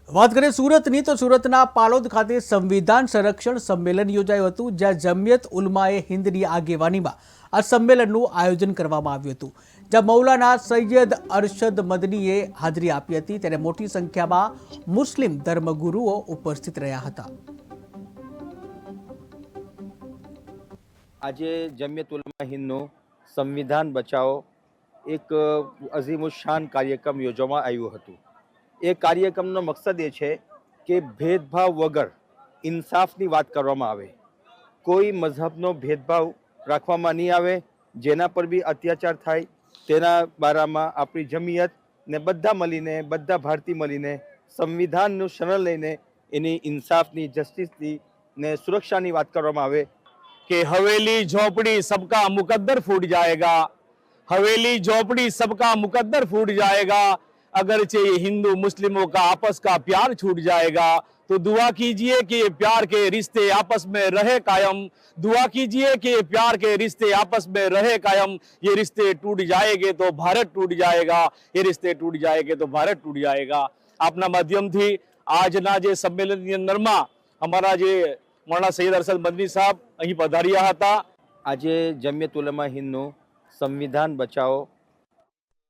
વાત કરીએ સુરતની તો સુરતના પાલોદ ખાતે સંવિધાન સંરક્ષણ સંમેલન યોજાયું હતું, જ્યાં જમિયત ઉલમાએ હિન્દની આગેવાનીમાં આ સંમેલનનું આયોજન કરવામાં આવ્યું હતું, જ્યાં મૌલાના સૈયદ અરશદ મદનીએ હાજરી આપી હતી, ત્યારે મોટી સંખ્યામાં મુસ્લિમ ધર્મગુરુઓ ઉપસ્થિત રહ્યા હતા। આજે જમિયત ઉલમા હિન્દનું સંવિધાન બચાવો એક અઝીમુશાન કાર્યક્રમ યોજવામાં આવ્યું હતું। એ કાર્યક્રમનો મકસદ એ છે કે ભેદભાવ વગર ઇન્સાફની વાત કરવામાં આવે, કોઈ મઝહબનો ભેદભાવ રાખવામાં નહીં આવે, જેના પર બી અત્યાચાર થાય તેના બારામાં આપણી જમિયત ને બધા મળીને, બધા ભારતીય મળીને સંવિધાનનું શરણ લઈને એની ઇન્સાફની, જસ્ટિસની ને સુરક્ષાની વાત કરવામાં આવે कि हवेली झोपड़ी सबका मुकद्दर फूट जाएगा, हवेली झोपड़ी सबका मुकद्दर फूट जाएगा। अगरचे ये हिंदू मुस्लिमों का आपस का प्यार छूट जाएगा, तो दुआ कीजिए कि ये प्यार के रिश्ते आपस में रहे कायम, दुआ कीजिए कि ये प्यार के रिश्ते आपस में रहे कायम। ये रिश्ते टूट जाएंगे तो भारत टूट जाएगा, ये रिश्ते टूट जाएंगे तो भारत टूट जाएगा। आपना माध्यम थी આજના જે સંમેલનની અંદરમાં અમારા જે મૌલાના સૈયદ અરશદ મદની સાહેબ અહીં પધાર્યા હતા। આજે જમિયત ઉલમા હિન્દનું સંવિધાન બચાવો